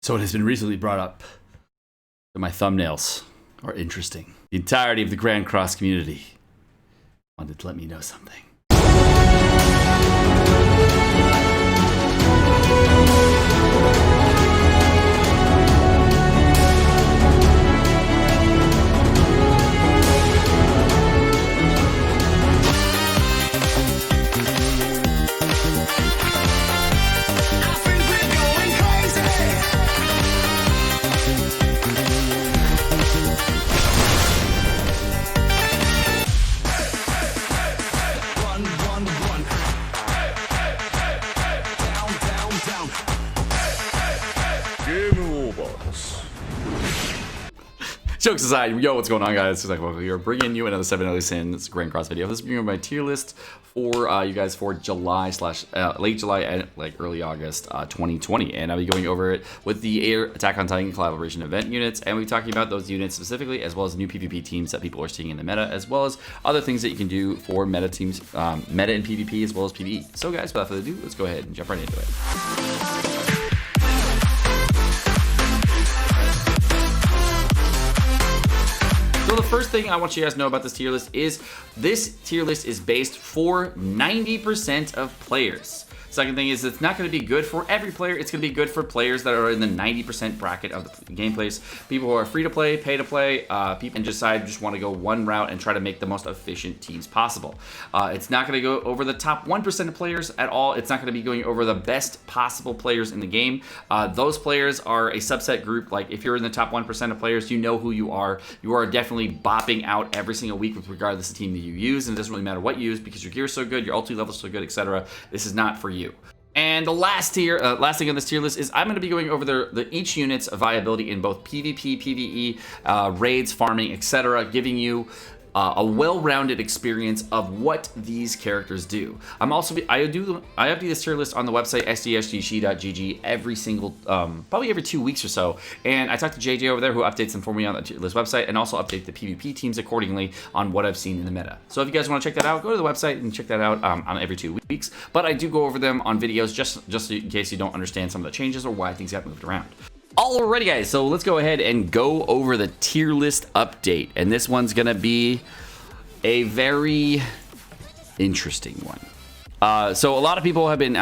So it has been recently brought up that my thumbnails are interesting. The entirety of the Grand Cross community wanted to let me know something. Jokes aside, yo, what's going on, guys? It's Sekapoko here, bringing you another 7 Deadly Sins Grand Cross video. This is bringing my tier list for you guys for July / late July and like early August 2020, and I'll be going over it with the Attack on Titan collaboration event units, and we'll be talking about those units specifically, as well as new PvP teams that people are seeing in the meta, as well as other things that you can do for meta teams, meta and PvP, as well as PvE. So, guys, without further ado, let's go ahead and jump right into it. So the first thing I want you guys to know about this tier list is based for 90% of players. Second thing is it's not going to be good for every player. It's going to be good for players that are in the 90% bracket of the gameplays. People who are free to play, pay to play, people and just want to go one route and try to make the most efficient teams possible. It's not going to go over the top 1% of players at all. It's not going to be going over the best possible players in the game. Those players are a subset group. Like if you're in the top 1% of players, you know who you are. You are definitely bopping out every single week with regardless of the team that you use, and it doesn't really matter what you use because your gear is so good, your ulti level is so good, etc. This is not for you. And the last thing on this tier list is I'm going to be going over each unit's viability in both PvP, PvE, raids, farming, etc., giving you a well-rounded experience of what these characters do. I update this tier list on the website sdsgc.gg every single probably every 2 weeks or so, and I talked to JJ over there who updates them for me on the tier list website, and also update the PvP teams accordingly on what I've seen in the meta. So if you guys want to check that out, go to the website and check that out on every 2 weeks. But I do go over them on videos just in case you don't understand some of the changes or why things got moved around. Alrighty, guys, so let's go ahead and go over the tier list update, and this one's gonna be a very interesting one. So a lot of people have been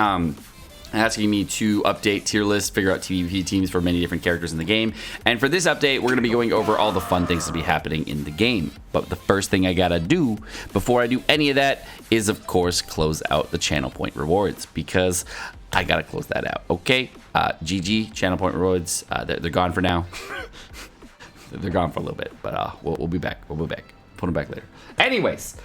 asking me to update tier lists, figure out PvP teams for many different characters in the game, and for this update, we're gonna be going over all the fun things to be happening in the game. But the first thing I gotta do before I do any of that is, of course, close out the channel point rewards, because I gotta close that out, okay? GG, channel point rewards, they're gone for now. They're gone for a little bit, but we'll be back. We'll be back. Put them back later. Anyways,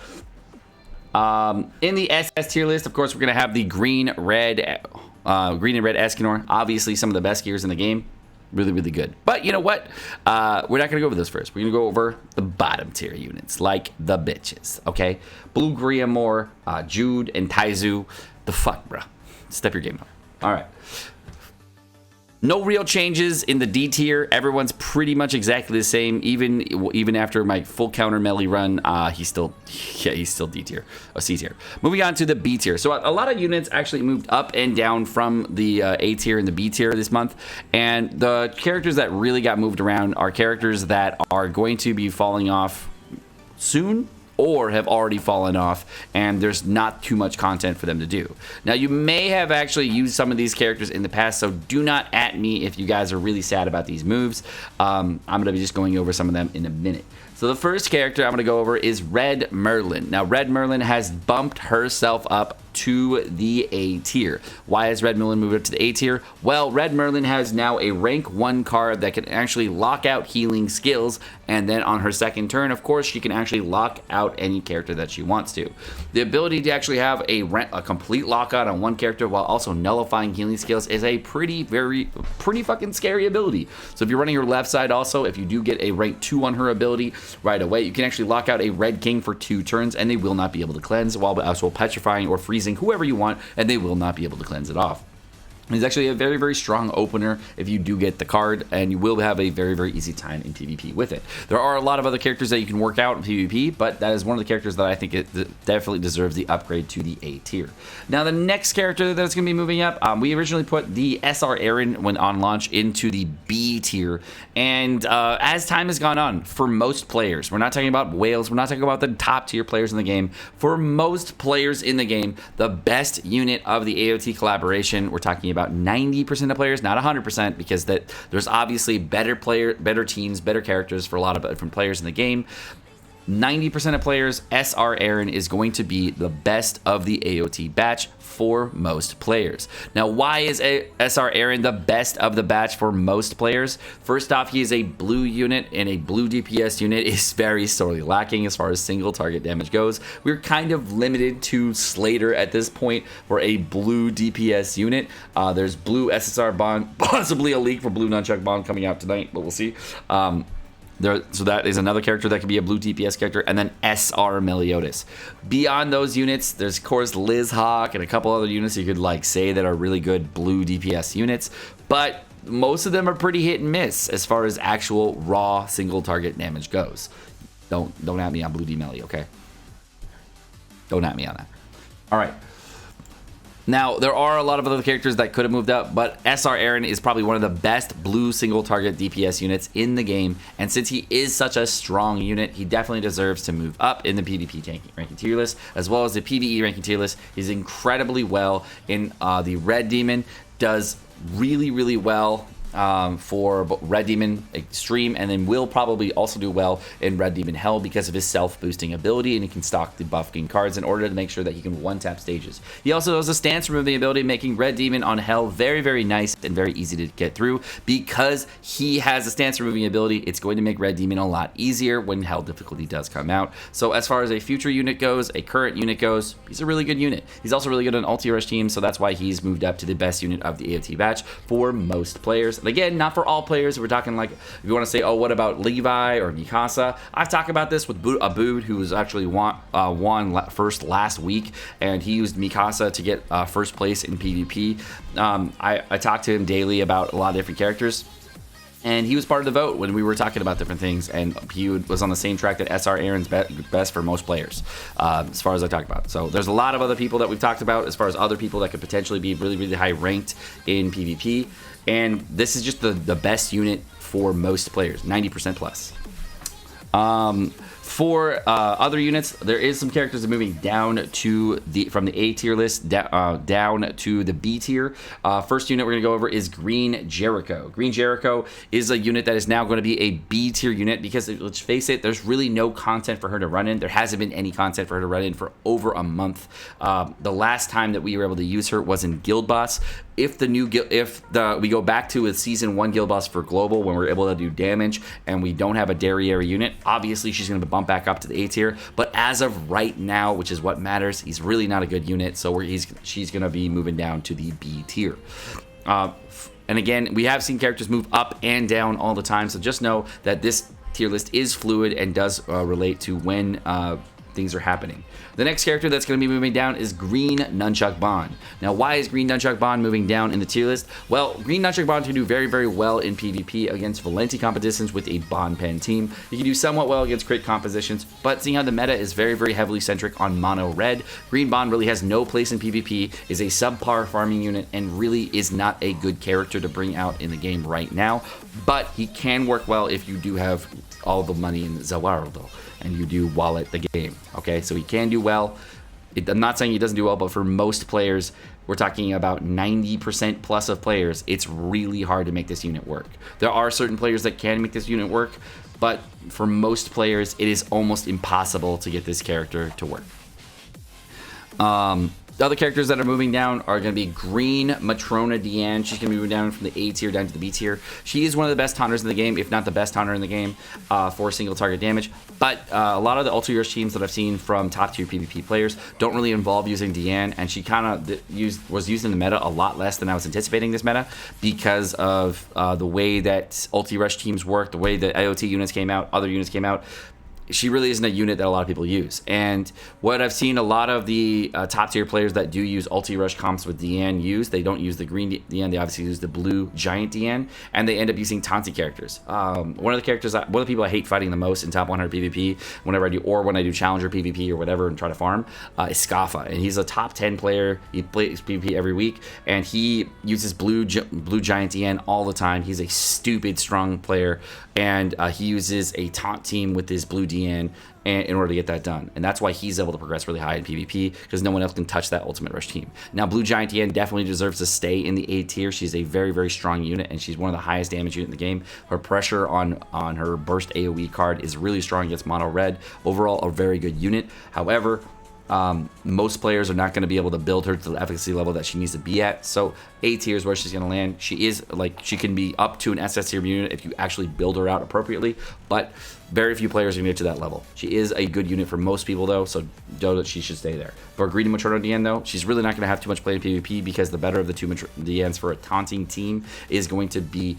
in the SS tier list, of course, we're gonna have the green and red Escanor. Obviously, some of the best gears in the game. Really, really good. But you know what? We're not gonna go over those first. We're gonna go over the bottom tier units, like the bitches, okay? Blue Griamore, Jude, and Taizu. The fuck, bruh. Step your game up. All right. No real changes in the D tier. Everyone's pretty much exactly the same. Even after my full counter melee run, he's still D tier, or C tier. Moving on to the B tier. So a lot of units actually moved up and down from the A tier and the B tier this month. And the characters that really got moved around are characters that are going to be falling off soon, or have already fallen off, and there's not too much content for them to do. Now, you may have actually used some of these characters in the past, so do not at me if you guys are really sad about these moves. I'm going to be just going over some of them in a minute. So the first character I'm going to go over is Red Merlin. Now, Red Merlin has bumped herself up to the A tier. Why has Red Merlin moved up to the A tier? Well, Red Merlin has now a rank 1 card that can actually lock out healing skills, and then on her second turn, of course, she can actually lock out any character that she wants to. The ability to actually have a complete lockout on one character while also nullifying healing skills is a pretty fucking scary ability. So if you're running her left side also, if you do get a rank 2 on her ability right away, you can actually lock out a Red King for 2 turns, and they will not be able to cleanse, while also petrifying or freezing whoever you want, and they will not be able to cleanse it off. He's actually a very, very strong opener if you do get the card, and you will have a very, very easy time in PvP with it. There are a lot of other characters that you can work out in PvP, but that is one of the characters that I think it definitely deserves the upgrade to the A tier. Now, the next character that's going to be moving up, we originally put the SR Aaron when on launch into the B tier, and as time has gone on, for most players, we're not talking about whales, we're not talking about the top tier players in the game, for most players in the game, the best unit of the AOT collaboration, we're talking about 90% of players, not 100%, because there's obviously better teams, better characters for a lot of different players in the game. 90% of players, SR Aaron is going to be the best of the AOT batch for most players. Now, why is SR Aaron the best of the batch for most players? First off, he is a blue unit, and a blue DPS unit is very sorely lacking as far as single target damage goes. We're kind of limited to Slater at this point for a blue DPS unit. There's blue SSR Bond, possibly a leak for blue Nunchuck Bond coming out tonight, but we'll see. So that is another character that could be a blue DPS character, and then SR Meliodas. Beyond those units, there's of course Liz Hawk and a couple other units you could like say that are really good blue DPS units, but most of them are pretty hit and miss as far as actual raw single target damage goes. Don't at me on blue D Melly, okay? Don't at me on that. All right. Now, there are a lot of other characters that could have moved up, but SR Aaron is probably one of the best blue single target DPS units in the game, and since he is such a strong unit, he definitely deserves to move up in the PvP ranking tier list, as well as the PvE ranking tier list. He's incredibly well in the Red Demon, does really, really well for Red Demon Extreme, and then will probably also do well in Red Demon Hell because of his self-boosting ability, and he can stock the buffing cards in order to make sure that he can one-tap stages. He also has a stance removing ability, making Red Demon on Hell very, very nice and very easy to get through. Because he has a stance removing ability, it's going to make Red Demon a lot easier when Hell difficulty does come out. So as far as a future unit goes, a current unit goes, he's a really good unit. He's also really good on ulti rush teams, so that's why he's moved up to the best unit of the AOT batch for most players. And again, not for all players. We're talking like, if you want to say, oh, what about Levi or Mikasa? I've talked about this with Abood, who was actually won first last week, and he used Mikasa to get first place in PvP. I talked to him daily about a lot of different characters, and he was part of the vote when we were talking about different things, and he was on the same track that SR Aaron's best for most players, as far as I talked about. So there's a lot of other people that we've talked about as far as other people that could potentially be really, really high ranked in PvP, and this is just the best unit for most players, 90% plus. For other units, there is some characters moving down to from the A tier list down to the B tier. First unit we're going to go over is Green Jericho. Green Jericho is a unit that is now going to be a B tier unit because, let's face it, there's really no content for her to run in. There hasn't been any content for her to run in for over a month. The last time that we were able to use her was in Guild Boss. If we go back to a season 1 Guild Boss for global when we're able to do damage and we don't have a derriere unit, obviously she's going to bump back up to the A tier. But as of right now, which is what matters, he's really not a good unit, so she's going to be moving down to the B tier. And again, we have seen characters move up and down all the time, so just know that this tier list is fluid and does relate to when things are happening. The next character that's going to be moving down is Green Nunchuck Bond. Now, why is Green Nunchuck Bond moving down in the tier list? Well, Green Nunchuck Bond can do very, very well in PvP against Valenti competitions with a Bond Pen team. He can do somewhat well against crit compositions, but seeing how the meta is very, very heavily centric on mono red, Green Bond really has no place in PvP, is a subpar farming unit, and really is not a good character to bring out in the game right now. But he can work well if you do have all the money in Zawardo and you do wallet the game. Okay, so he can do well. I'm not saying he doesn't do well, but for most players, we're talking about 90% plus of players, it's really hard to make this unit work. There are certain players that can make this unit work, but for most players, it is almost impossible to get this character to work. The other characters that are moving down are going to be Green Matrona Deanne. She's going to be moving down from the A tier down to the B tier. She is one of the best taunters in the game, if not the best taunter in the game for single target damage. But a lot of the ultra rush teams that I've seen from top tier PvP players don't really involve using Deanne, and she kind of was used in the meta a lot less than I was anticipating this meta because of the way that ulti rush teams work, the way that IoT units came out, other units came out. she really isn't a unit that a lot of people use. And what I've seen a lot of the top tier players that do use ulti rush comps with Deanne use, they don't use the green Deanne, they obviously use the blue giant Deanne, and they end up using taunty characters. One of the people I hate fighting the most in top 100 PvP whenever I do, or when I do challenger PvP or whatever and try to farm, is Skafa. And he's a top 10 player. He plays PvP every week, and he uses blue giant Deanne all the time. He's a stupid strong player, and he uses a taunt team with his blue Deanne in order to get that done. And that's why he's able to progress really high in PvP, because no one else can touch that ultimate rush team. Now, blue giant Deanne definitely deserves to stay in the A tier. She's a very, very strong unit, and she's one of the highest damage unit in the game. Her pressure on her burst AoE card is really strong against mono red. Overall, a very good unit. However, most players are not going to be able to build her to the efficacy level that she needs to be at. So A tier is where she's going to land. She can be up to an SS tier unit if you actually build her out appropriately, but very few players are going to get to that level. She is a good unit for most people though, so know that she should stay there. For Greedy Materno Deanne though, she's really not going to have too much play in PvP, because the better of the two Deannes for a taunting team is going to be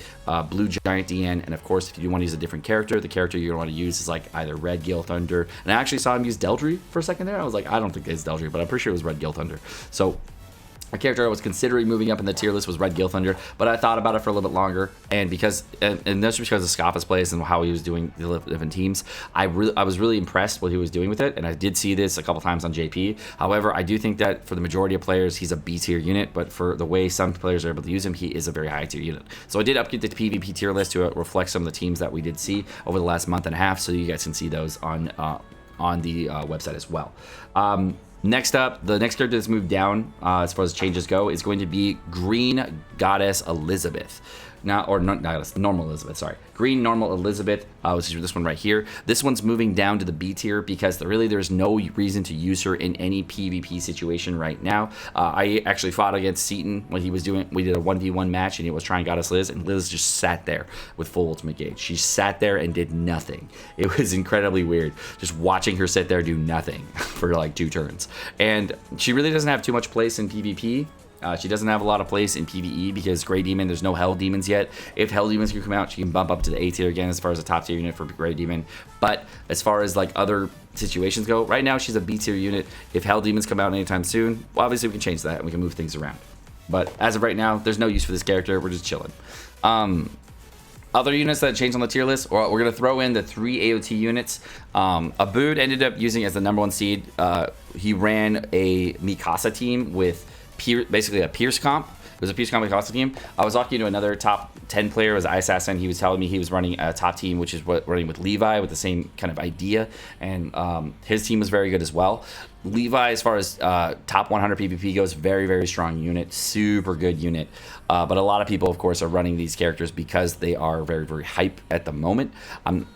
blue giant Deanne. And of course, if you do want to use a different character, the character you're going to want to use is like either Red Gale Thunder. And I actually saw him use Deldry for a second there. I was like, I don't think it's Deldry, but I'm pretty sure it was Red Gale Thunder. So a character I was considering moving up in the tier list was Red Gale Thunder, but I thought about it for a little bit longer, and that's because of Skafa's plays and how he was doing the different teams. I was really impressed what he was doing with it, and I did see this a couple times on JP. However, I do think that for the majority of players, he's a B tier unit, but for the way some players are able to use him, he is a very high tier unit. So I did update the PvP tier list to reflect some of the teams that we did see over the last month and a half, so you guys can see those on the website as well. Next up, the next character that's moved down as far as changes go is going to be Green Goddess Elizabeth. Now, or not Goddess, Normal Elizabeth, sorry. Green Normal Elizabeth, which is this one right here. This one's moving down to the B tier because there's no reason to use her in any PvP situation right now. I actually fought against Seaton when he was doing, we did a 1v1 match and he was trying Goddess Liz, and Liz just sat there with full ultimate gauge. She sat there and did nothing. It was incredibly weird just watching her sit there do nothing for like 2 turns. And she really doesn't have too much place in PvP. She doesn't have a lot of place in PvE because Grey Demon, there's no Hell Demons yet. If Hell Demons can come out, she can bump up to the A tier again as far as a top tier unit for Grey Demon. But as far as like other situations go, right now she's a B tier unit. If Hell Demons come out anytime soon, well, obviously we can change that and we can move things around. But as of right now, there's no use for this character. We're just chilling. Other units that changed on the tier list, or we're going to throw in the 3 AOT units. Abood ended up using as the #1 seed. He ran a Mikasa team with basically a Pierce comp. It was a Pierce comp Mikasa team. I was talking to another top 10 player, it was Assassin. He was telling me he was running a top team, which is running with Levi with the same kind of idea. And his team was very good as well. Levi, as far as top 100 PvP goes, very, very strong unit, super good unit. But a lot of people, of course, are running these characters because they are very, very hype at the moment.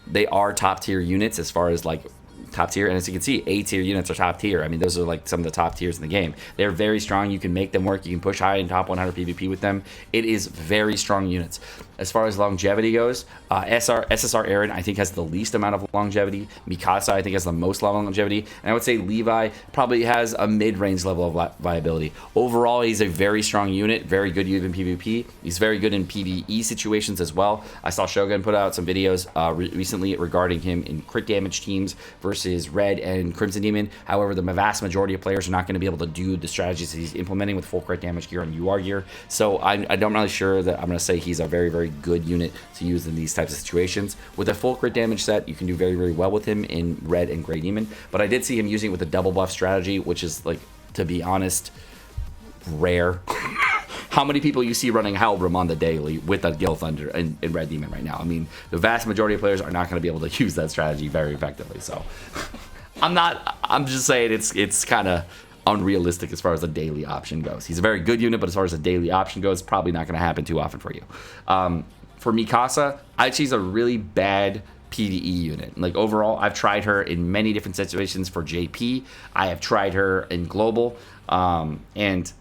They are top tier units as far as like top tier, and as you can see, A tier units are top tier. I mean, those are like some of the top tiers in the game. They're very strong. You can make them work. You can push high in top 100 PvP with them. It is very strong units. As far as longevity goes, SSR Aaron, I think, has the least amount of longevity. Mikasa, I think, has the most longevity. And I would say Levi probably has a mid-range level of viability. Overall, he's a very strong unit, very good unit in PvP. He's very good in PvE situations as well. I saw Shogun put out some videos recently regarding him in crit damage teams versus Red and Crimson Demon. However, the vast majority of players are not going to be able to do the strategies that he's implementing with full crit damage gear and UR gear. So I'm not really sure that I'm going to say he's a very, very good unit to use in these types of situations. With a full crit damage set, you can do very, very well with him in Red and Grey Demon. But I did see him using it with a double buff strategy, which is, like, to be honest, rare. How many people you see running Halbram on the daily with a Gale Thunder and Red Demon right now? I mean, the vast majority of players are not going to be able to use that strategy very effectively. So I'm just saying it's kind of unrealistic as far as a daily option goes. He's a very good unit, but as far as a daily option goes, probably not going to happen too often for you. For Mikasa, I'd say she's a really bad PvE unit. Like, overall, I've tried her in many different situations for JP. I have tried her in global, and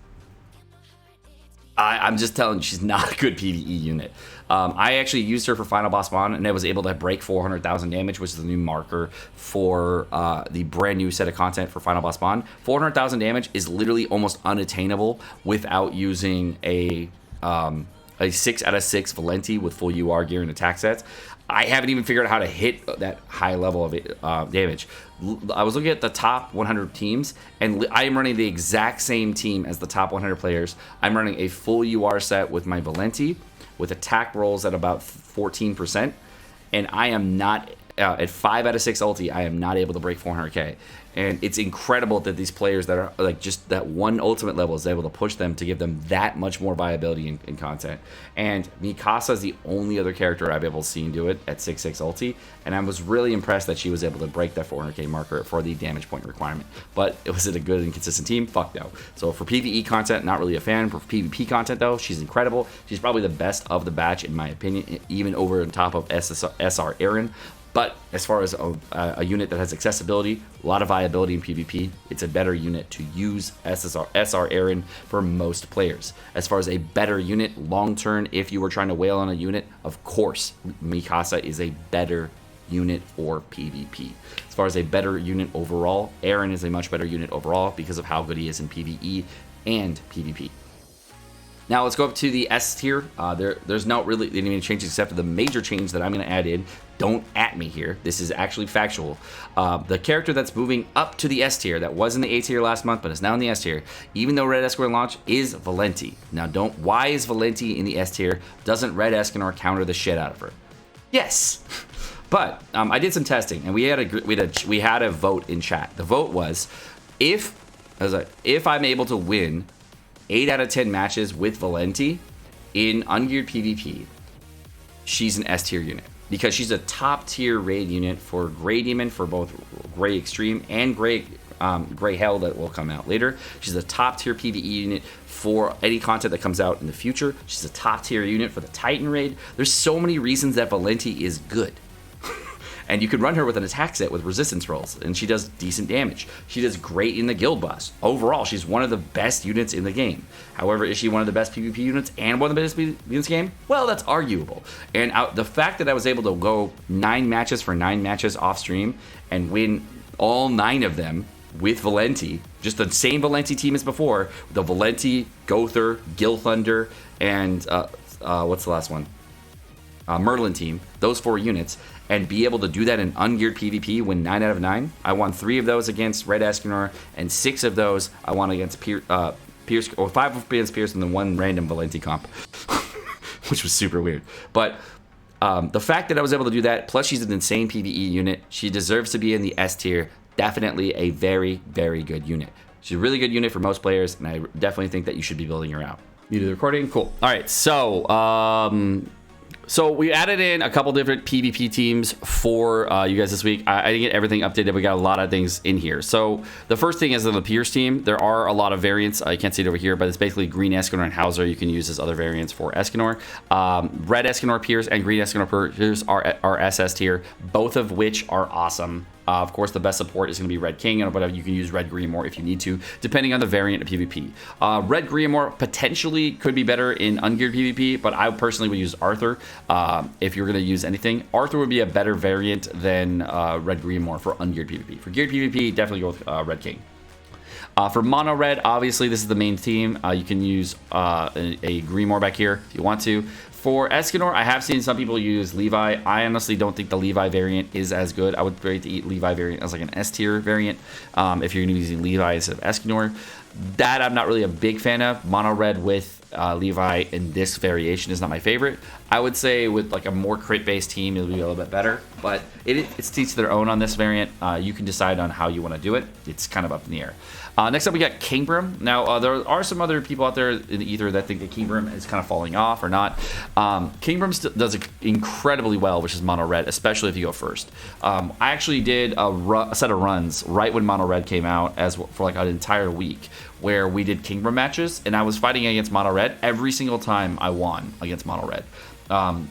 I'm just telling you, she's not a good PvE unit. I actually used her for Final Boss Spawn, and I was able to break 400,000 damage, which is the new marker for the brand new set of content for Final Boss Spawn. 400,000 damage is literally almost unattainable without using a a 6 out of 6 Valenti with full UR gear and attack sets. I haven't even figured out how to hit that high level of damage. I was looking at the top 100 teams, and I am running the exact same team as the top 100 players. I'm running a full UR set with my Valenti, with attack rolls at about 14%, and I am not, at 5 out of 6 ulti, I am not able to break 400k. And it's incredible that these players that are like just that one ultimate level is able to push them to give them that much more viability in content. And Mikasa is the only other character I've ever seen do it at 6/6 ulti, and I was really impressed that she was able to break that 400k marker for the damage point requirement. But was it a good and consistent team? Fuck no. So for PvE content, not really a fan. For PvP content though, she's incredible. She's probably the best of the batch in my opinion, even over on top of SR Aaron. But as far as a unit that has accessibility, a lot of viability in PvP, it's a better unit to use SR Aaron for most players. As far as a better unit, long term, if you were trying to whale on a unit, of course, Mikasa is a better unit for PvP. As far as a better unit overall, Aaron is a much better unit overall because of how good he is in PvE and PvP. Now let's go up to the S tier. There's not really any changes except for the major change that I'm going to add in. Don't at me here. This is actually factual. The character that's moving up to the S tier, that was in the A tier last month, but is now in the S tier, even though Red Escanor launched, is Valenti. Now, why is Valenti in the S tier? Doesn't Red Escanor counter the shit out of her? Yes. But I did some testing, and we had a vote in chat. The vote was, if I'm able to win 8 out of 10 matches with Valenti in ungeared PvP, she's an S tier unit. Because she's a top tier raid unit for Grey Demon, for both Grey Extreme and Grey Hell that will come out later. She's a top tier PvE unit for any content that comes out in the future. She's a top tier unit for the Titan raid. There's so many reasons that Valenti is good. And you could run her with an attack set with resistance rolls, and she does decent damage. She does great in the guild boss. Overall, she's one of the best units in the game. However, is she one of the best PvP units and one of the best units in the game? Well, that's arguable. And the fact that I was able to go 9 matches for 9 matches off stream and win all 9 of them with Valenti, just the same Valenti team as before, the Valenti, Gother, Gil Thunder, and what's the last one? Merlin team, those 4 units, and be able to do that in ungeared PvP, win 9 out of 9. I won 3 of those against Red Escanor, and 6 of those I won against Pierce, or 5 against Pierce, and then 1 random Valenti comp, which was super weird. But the fact that I was able to do that, plus she's an insane PvE unit, she deserves to be in the S tier. Definitely a very, very good unit. She's a really good unit for most players, and I definitely think that you should be building her out. Muted the recording, cool. All right, so we added in a couple different PvP teams for you guys this week. I didn't get everything updated. We got a lot of things in here. So the first thing is on the Pierce team. There are a lot of variants. I can't see it over here, but it's basically Green Escanor and Hauser. You can use as other variants for Escanor. Red Escanor Pierce and Green Escanor Pierce are SS tier, both of which are awesome. Of course, the best support is going to be Red King, but you can use Red Grimoire if you need to, depending on the variant of PvP. Red Grimoire potentially could be better in ungeared PvP, but I personally would use Arthur if you're going to use anything. Arthur would be a better variant than Red Grimoire for ungeared PvP. For geared PvP, definitely go with Red King. For Mono Red, obviously this is the main team. You can use a Grimoire back here if you want to. For Escanor, I have seen some people use Levi. I honestly don't think the Levi variant is as good. I would rate the Levi variant as like an S tier variant if you're going to be using Levi instead of Escanor. That I'm not really a big fan of. Mono Red with Levi in this variation is not my favorite. I would say with like a more crit-based team, it'll be a little bit better. But it's to each their own on this variant. You can decide on how you want to do it. It's kind of up in the air. Next up, we got Kingbrim. Now, there are some other people out there in the ether that think that Kingbrim is kind of falling off or not. Kingbrim does incredibly well, which is Mono Red, especially if you go first. I actually did a set of runs right when Mono Red came out for like an entire week where we did Kingbrim matches, and I was fighting against Mono Red. Every single time I won against Mono Red.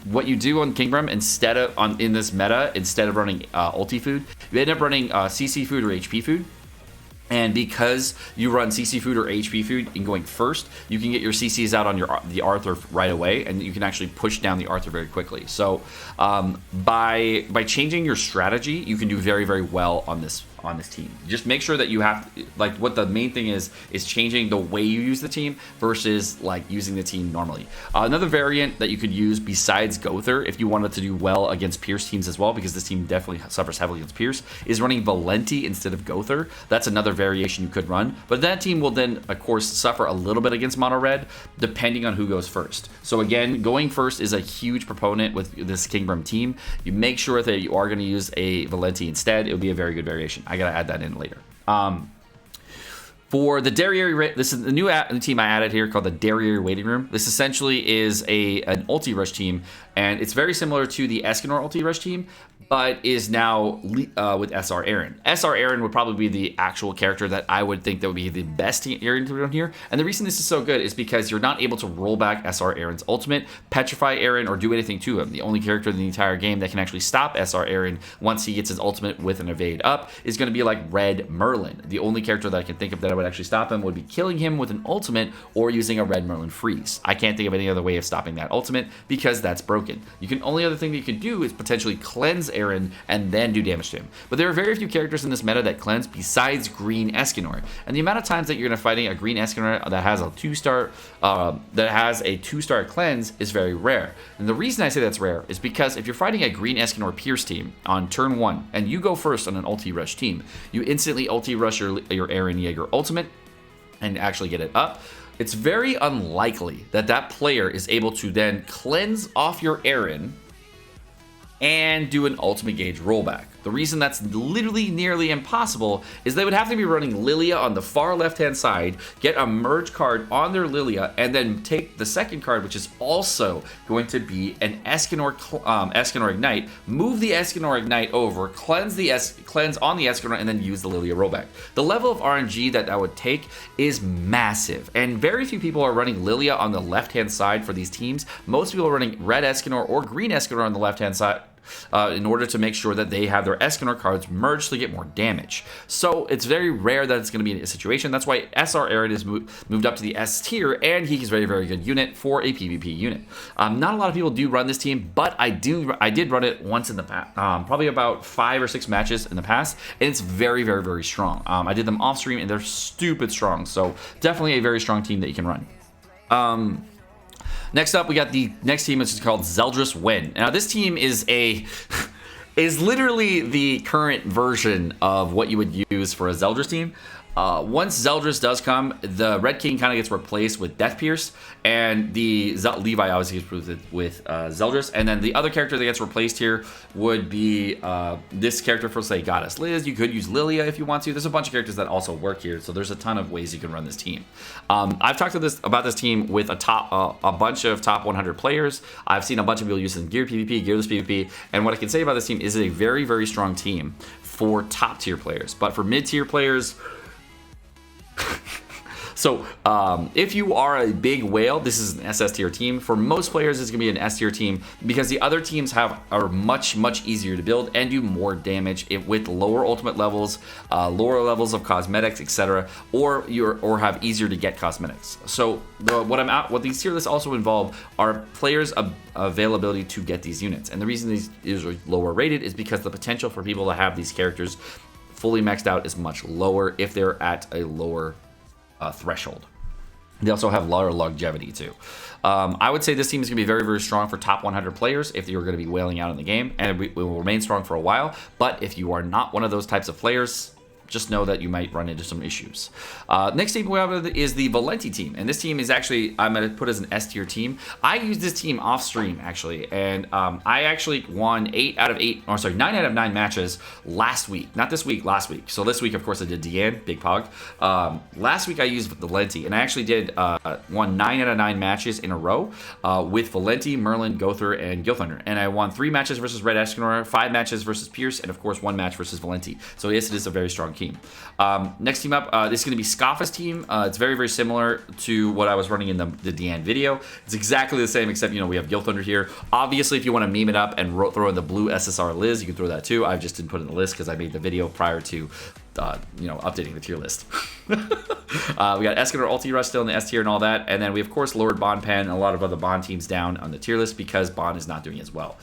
What you do on Kingbrim in this meta, instead of running ulti food, you end up running CC food or HP food. And because you run CC food or HP food and going first, you can get your CCs out on the Arthur right away, and you can actually push down the Arthur very quickly. So by changing your strategy, you can do very, very well on this on this team. Just make sure that you have, like, what the main thing is changing the way you use the team versus like using the team normally. Another variant that you could use besides Gother, if you wanted to do well against Pierce teams as well, because this team definitely suffers heavily against Pierce, is running Valenti instead of Gother. That's another variation you could run, but that team will then, of course, suffer a little bit against mono red, depending on who goes first. So again, going first is a huge proponent with this Kingbrim team. You make sure that you are going to use a Valenti instead. It would be a very good variation. I gotta add that in later. For the Derriere, this is the new team I added here called the Derriere Waiting Room. This essentially is an ulti rush team, and it's very similar to the Escanor ulti rush team, but is now with SR Aaron. SR Aaron would probably be the actual character that I would think that would be the best Aaron to run here. And the reason this is so good is because you're not able to roll back SR Aaron's ultimate, petrify Aaron, or do anything to him. The only character in the entire game that can actually stop SR Aaron once he gets his ultimate with an evade up is going to be like Red Merlin. The only character that I can think of that would actually stop him would be killing him with an ultimate or using a Red Merlin freeze. I can't think of any other way of stopping that ultimate because that's broken. You can only other thing that you can do is potentially cleanse Aaron and then do damage to him. But there are very few characters in this meta that cleanse besides Green Escanor. And the amount of times that you're going to fighting a Green Escanor that has a 2-star cleanse is very rare. And the reason I say that's rare is because if you're fighting a Green Escanor Pierce team on turn 1 and you go first on an ulti rush team, you instantly ulti rush your Aaron Jaeger ultimate and actually get it up. It's very unlikely that that player is able to then cleanse off your Aaron and do an ultimate gauge rollback. The reason that's literally nearly impossible is they would have to be running Lilia on the far left-hand side, get a merge card on their Lilia, and then take the second card, which is also going to be an Escanor Ignite, move the Escanor Ignite over, cleanse on the Escanor, and then use the Lilia rollback. The level of RNG that would take is massive, and very few people are running Lilia on the left-hand side for these teams. Most people are running Red Escanor or Green Escanor on the left-hand side, in order to make sure that they have their Escanor cards merged to get more damage. So it's very rare that it's going to be a situation. That's why SR Aaron is moved up to the S tier, and he's a very, very good unit for a PvP unit. Not a lot of people do run this team, but I did run it once in the past, probably about 5 or 6 matches in the past, and it's very, very, very strong. I did them off stream, and they're stupid strong, so definitely a very strong team that you can run. Next up, we got the next team, which is called Zeldris Wen. Now, this team is literally the current version of what you would use for a Zeldris team. Once Zeldris does come, the Red King kind of gets replaced with Death Pierce, and the Levi obviously gets replaced with Zeldris, and then the other character that gets replaced here would be this character for, say, Goddess Liz. You could use Lilia if you want to. There's a bunch of characters that also work here, so there's a ton of ways you can run this team. I've talked about this team with a bunch of top 100 players. I've seen a bunch of people use it in Gear PvP, Gearless PvP, and what I can say about this team is it's a very, very strong team for top tier players, but for mid tier players, so if you are a big whale, this is an SS tier team. For most players, it's going to be an S tier team because the other teams are much, much easier to build and do more damage with lower ultimate levels, lower levels of cosmetics, etc., or have easier to get cosmetics. So what these tier lists also involve are players' availability to get these units, and the reason these are lower rated is because the potential for people to have these characters fully maxed out is much lower if they're at a lower threshold. They also have lower longevity too. I would say this team is going to be very, very strong for top 100 players if you're going to be wailing out in the game, and it will remain strong for a while. But if you are not one of those types of players, just know that you might run into some issues. Next team we have is the Valenti team, and this team is actually, I'm going to put as an S tier team. I used this team off stream actually, and I actually won 9 out of 9 matches last week. Not this week, last week. So this week, of course, I did Deanne, Big Pog. Last week I used Valenti, and I actually won 9 out of 9 matches in a row with Valenti, Merlin, Gother, and Gilthunder. And I won 3 matches versus Red Escanor, 5 matches versus Pierce, and of course 1 match versus Valenti. So yes, it is a very strong team. Next team up, this is going to be Skafa's team. It's very, very similar to what I was running in the Deanne video. It's exactly the same, except, we have Gilthunder here. Obviously, if you want to meme it up and throw in the blue SSR Liz, you can throw that too. I just didn't put it in the list because I made the video prior to updating the tier list. We got Escanor Ulti Rush still in the S tier and all that, and then we of course lowered Bond Pen and a lot of other Bond teams down on the tier list because Bond is not doing as well.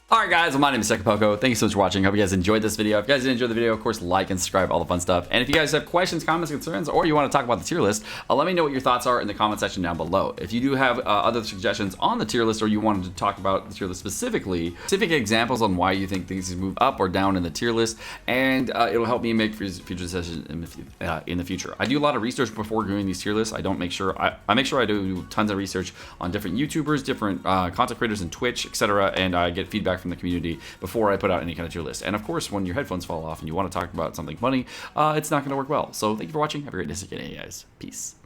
Alright guys, well, my name is Sekapoko. Thank you so much for watching. Hope you guys enjoyed this video. If you guys did enjoy the video, of course, like and subscribe, all the fun stuff. And if you guys have questions, comments, concerns, or you want to talk about the tier list, let me know what your thoughts are in the comment section down below. If you do have other suggestions on the tier list, or you wanted to talk about the tier list specifically, specific examples on why you think things move up or down in the tier list, and it'll help me make future decisions in the future. I do a lot of research before doing these tier lists. I make sure I do tons of research on different YouTubers, different content creators in Twitch, etc., and I get feedback from the community before I put out any kind of tier list. And of course, when your headphones fall off and you want to talk about something funny, it's not going to work well. So thank you for watching. Have a great day, guys. Peace.